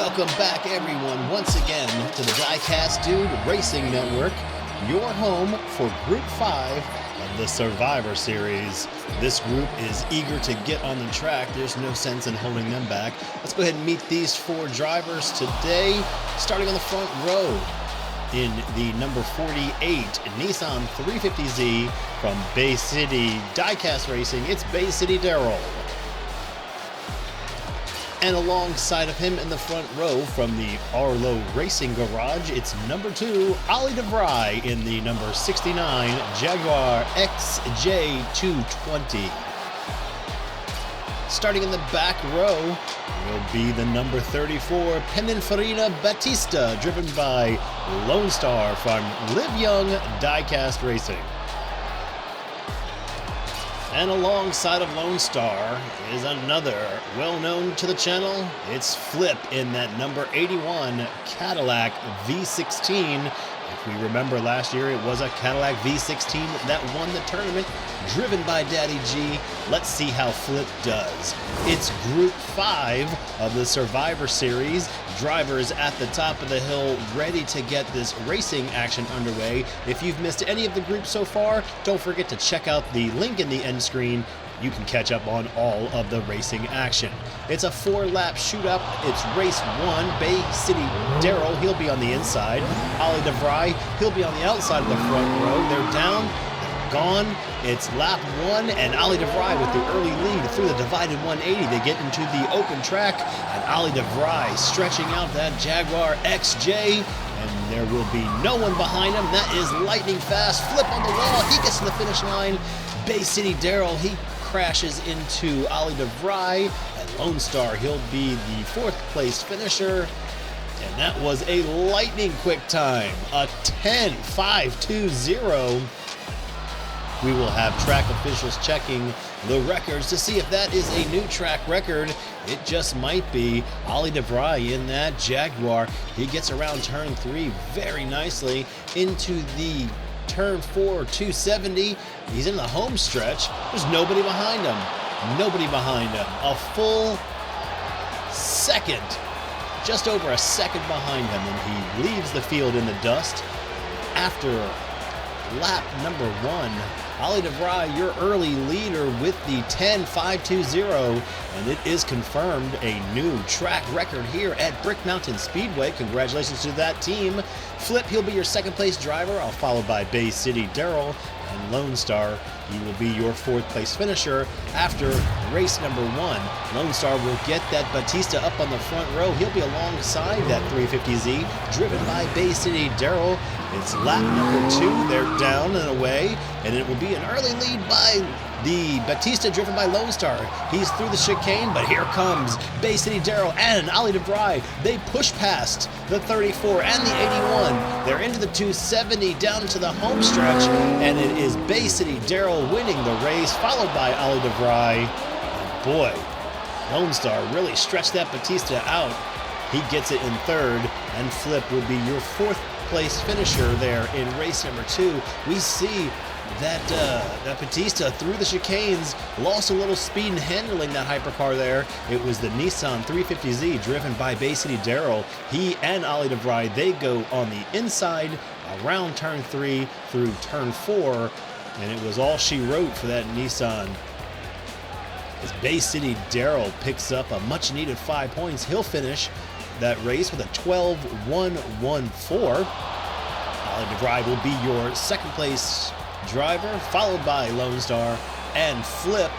Welcome back, everyone, once again to the Diecast Dude Racing Network, your home for Group 5 of the Survivor Series. This group is eager to get on the track. There's no sense in holding them back. Let's go ahead and meet these four drivers today, starting on the front row. In the number 48 Nissan 350Z from Bay City Diecast Racing, it's Bay City Darrell. And alongside of him in the front row from the Arlo Racing Garage, it's number 2, Ollie DeVry in the number 69 Jaguar XJ220. Starting in the back row will be the number 34 Pininfarina Battista, driven by Lonestar from Live Young Diecast Racing. And alongside of Lonestar is another well-known to the channel. It's Flip in that number 81 Cadillac V16. If we remember last year, it was a Cadillac V16 that won the tournament, driven by Daddy G. Let's see how Flip does. It's Group 5 of the Survivor Series. Drivers at the top of the hill ready to get this racing action underway. If you've missed any of the groups so far, don't forget to check out the link in the end screen. You can catch up on all of the racing action. It's a 4-lap shoot-up. It's race 1. Bay City Darrell, he'll be on the inside. Ollie DeVry, he'll be on the outside of the front row. They're down, they're gone. It's lap 1, and Ollie DeVry with the early lead through the divided 180. They get into the open track, and Ollie DeVry stretching out that Jaguar XJ, and there will be no one behind him. That is lightning fast. Flip on the wall. He gets to the finish line. Bay City Darrell, he crashes into Ollie DeVry, and Lonestar, he'll be the 4th place finisher. And that was a lightning quick time, a 10.520. We will have track officials checking the records to see if that is a new track record. It just might be. Ollie DeVry in that Jaguar. He gets around turn 3 very nicely into the turn 4 270. He's in the home stretch. There's nobody behind him. Nobody behind him. A full second, just over a second behind him, and he leaves the field in the dust after lap number 1. Ollie DeVry, your early leader with the 10.520, and it is confirmed a new track record here at Brick Mountain Speedway. Congratulations to that team. Flip, he'll be your 2nd place driver, followed by Bay City Darrell, and Lonestar, he will be your 4th place finisher after race number 1. Lonestar will get that Battista up on the front row. He'll be alongside that 350Z, driven by Bay City Darrell. It's lap number 2. They're down and away, and it will be an early lead by the Battista, driven by Lonestar. He's through the chicane, but here comes Bay City Darrell and Ollie DeVry. They push past the 34 and the 81. They're into the 270 down to the home stretch, and it is Bay City Darrell winning the race, followed by Ollie DeVry. And boy, Lonestar really stretched that Battista out. He gets it in 3rd, and Flip will be your 4th place finisher there in race number 2. We see that Battista through the chicanes lost a little speed in handling that hypercar there. It was the Nissan 350Z driven by Bay City Darrell. He and Ollie DeVry, they go on the inside around turn 3 through turn 4, and it was all she wrote for that Nissan. As Bay City Darrell picks up a much needed 5 points, he'll finish that race with a 12.114. Ollie DeVry will be your 2nd place driver, followed by Lonestar and Flip.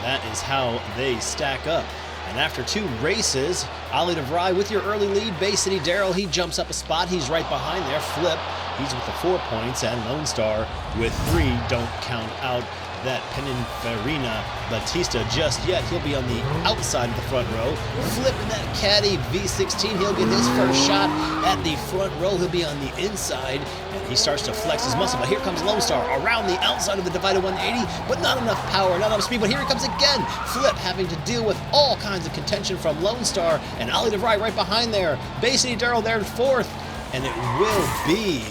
That is how they stack up. And after 2 races, Ollie DeVry with your early lead. Bay City Darrell, he jumps up a spot. He's right behind there. Flip, he's with the 4 points, and Lonestar with 3. Don't count out that Pininfarina Battista just yet. He'll be on the outside of the front row. Flipping that Caddy V16, he'll get his first shot at the front row. He'll be on the inside, and he starts to flex his muscle. But here comes Lonestar around the outside of the divided 180, but not enough power, not enough speed. But here he comes again. Flip having to deal with all kinds of contention from Lonestar, and Ollie DeVry right behind there. Bay City Darrell there in 4th, and it will be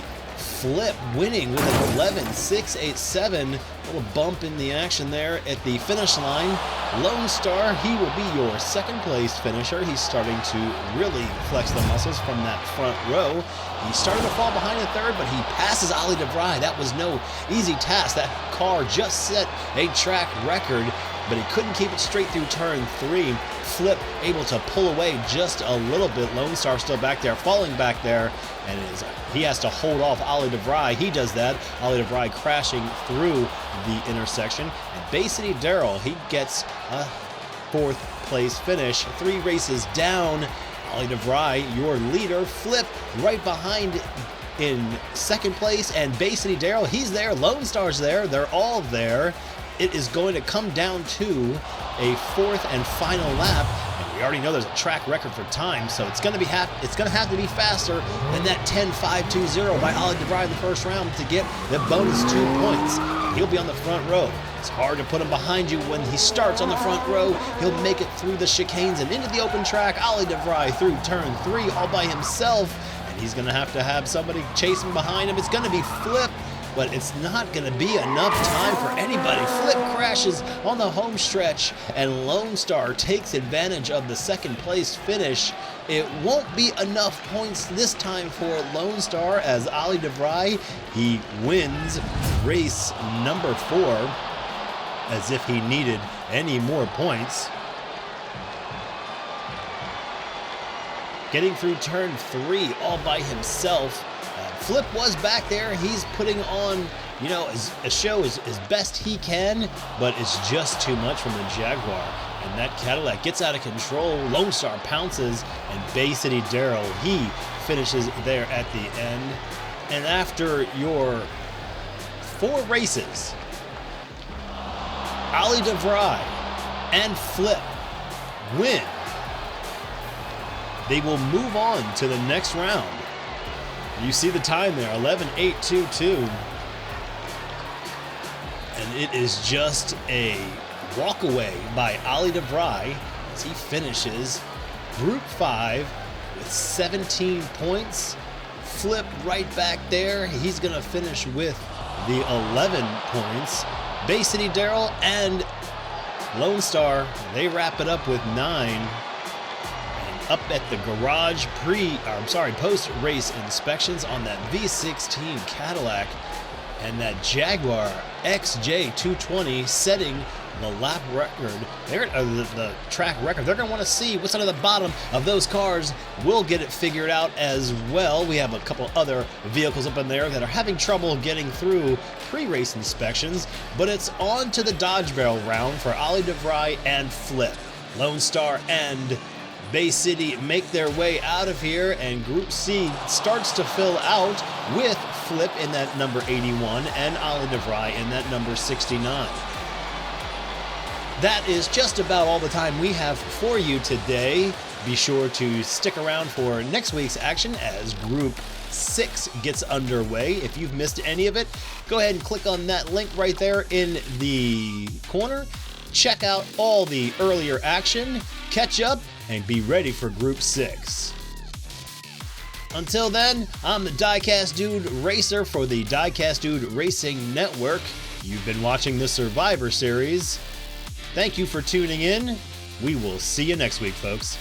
Flip winning with an 11.687. Little bump in the action there at the finish line. Lone Star, he will be your second place finisher. He's starting to really flex the muscles from that front row. He started to fall behind in third, but he passes Ollie DeVry. That was no easy task. That car just set a track record, but he couldn't keep it straight through turn 3. Flip able to pull away just a little bit. Lone Star still back there, falling back there, and he has to hold off Ollie DeVry. He does that. Ollie DeVry crashing through the intersection. And Bay City Darrell, he gets a 4th place finish. 3 races down. Ollie DeVry, your leader. Flip right behind in 2nd place, and Bay City Darrell, he's there. Lone Star's there. They're all there. It is going to come down to a 4th and final lap, and we already know there's a track record for time, so it's going to have to be faster than that 10.520 by Ollie DeVry in the first round to get the bonus 2 points. He'll be on the front row. It's hard to put him behind you when he starts on the front row. He'll make it through the chicanes and into the open track. Ollie DeVry through turn 3 all by himself, and he's going to have somebody chasing behind him. It's going to be Flip, but it's not going to be enough time for anybody. Flip crashes on the home stretch, and Lone Star takes advantage of the 2nd place finish. It won't be enough points this time for Lone Star, as Ollie DeVry, he wins race number 4, as if he needed any more points. Getting through turn 3 all by himself. Flip was back there. He's putting on, a show as best he can, but it's just too much from the Jaguar. And that Cadillac gets out of control. Lone Star pounces, and Bay City Darrell, he finishes there at the end. And after your 4 races, Ollie DeVry and Flip win. They will move on to the next round. You see the time there, 11.822. And it is just a walk away by Ollie DeVry as he finishes Group 5 with 17 points. Flip right back there. He's going to finish with the 11 points. Bay City Darrell and Lonestar, they wrap it up with 9. Up at the garage post-race inspections on that V16 Cadillac and that Jaguar XJ220 setting the lap record, the track record. They're going to want to see what's under the bottom of those cars. We'll get it figured out as well. We have a couple other vehicles up in there that are having trouble getting through pre-race inspections, but it's on to the Dodge Barrel round for Ollie DeVry and Flip. Lone Star and Bay City make their way out of here, and Group C starts to fill out with Flip in that number 81 and Ollie DeVry in that number 69. That is just about all the time we have for you today. Be sure to stick around for next week's action as Group 6 gets underway. If you've missed any of it, go ahead and click on that link right there in the corner. Check out all the earlier action, catch up, and be ready for Group 6. Until then, I'm the Diecast Dude Racer for the Diecast Dude Racing Network. You've been watching the Survivor Series. Thank you for tuning in. We will see you next week, folks.